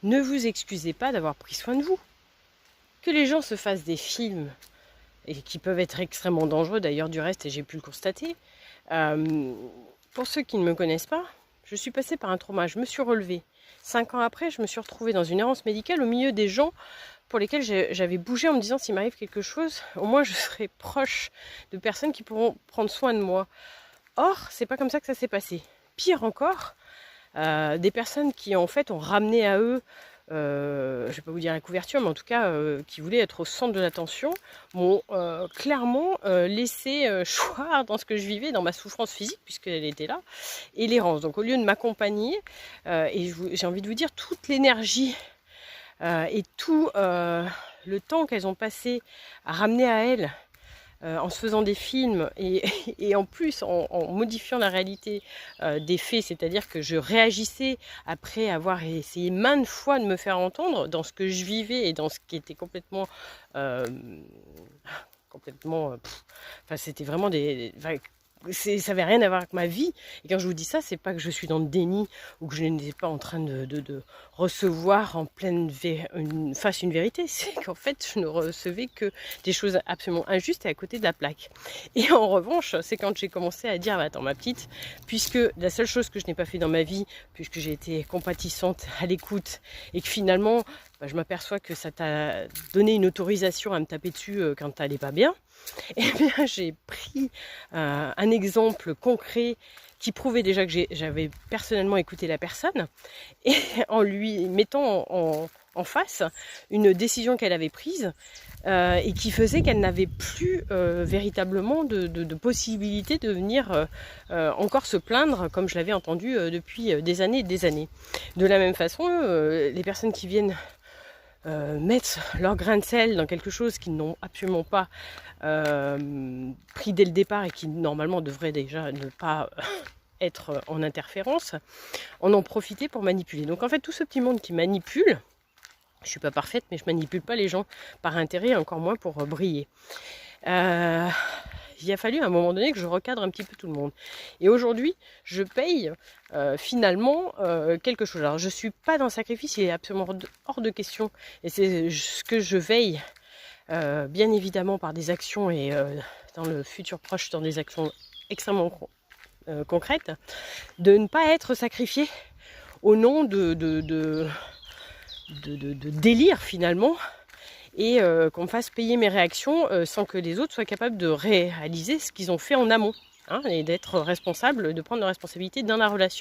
ne vous excusez pas d'avoir pris soin de vous. Que les gens se fassent des films, et qui peuvent être extrêmement dangereux d'ailleurs du reste, et j'ai pu le constater. Pour ceux qui ne me connaissent pas, je suis passée par un trauma, je me suis relevée. 5 ans après, je me suis retrouvée dans une errance médicale au milieu des gens pour lesquels j'avais bougé en me disant s'il m'arrive quelque chose, au moins je serai proche de personnes qui pourront prendre soin de moi. Or, c'est pas comme ça que ça s'est passé. Pire encore, des personnes qui en fait ont ramené à eux, je ne vais pas vous dire la couverture, mais en tout cas qui voulaient être au centre de l'attention, m'ont clairement laissé choir dans ce que je vivais, dans ma souffrance physique, puisqu'elle était là, et l'errance. Donc au lieu de m'accompagner, et j'ai envie de vous dire, toute l'énergie et tout le temps qu'elles ont passé à ramener à elles, en se faisant des films et en plus en modifiant la réalité des faits, c'est-à-dire que je réagissais après avoir essayé maintes fois de me faire entendre dans ce que je vivais et dans ce qui était complètement enfin c'était vraiment ça n'avait rien à voir avec ma vie. Et quand je vous dis ça, c'est pas que je suis dans le déni ou que je n'étais pas en train de recevoir en pleine face une vérité. C'est qu'en fait, je ne recevais que des choses absolument injustes et à côté de la plaque. Et en revanche, c'est quand j'ai commencé à dire, attends ma petite, puisque la seule chose que je n'ai pas fait dans ma vie, puisque j'ai été compatissante, à l'écoute, et que finalement, je m'aperçois que ça t'a donné une autorisation à me taper dessus quand t'allais pas bien, eh bien j'ai pris un exemple concret qui prouvait déjà que j'avais personnellement écouté la personne, et en lui mettant en face une décision qu'elle avait prise et qui faisait qu'elle n'avait plus véritablement de possibilité de venir encore se plaindre comme je l'avais entendu depuis des années et des années. De la même façon, les personnes qui viennent mettre leur grain de sel dans quelque chose qu'ils n'ont absolument pas pris dès le départ et qui normalement devrait déjà ne pas être en interférence, en ont profité pour manipuler. Donc en fait tout ce petit monde qui manipule, je suis pas parfaite mais je manipule pas les gens par intérêt, encore moins pour briller. Il a fallu à un moment donné que je recadre un petit peu tout le monde. Et aujourd'hui, je paye finalement quelque chose. Alors je ne suis pas dans le sacrifice, il est absolument hors de question. Et c'est ce que je veille, bien évidemment, par des actions et dans le futur proche, dans des actions extrêmement concrètes, de ne pas être sacrifié au nom de délire finalement, et qu'on me fasse payer mes réactions sans que les autres soient capables de réaliser ce qu'ils ont fait en amont, hein, et d'être responsables, de prendre la responsabilité dans la relation.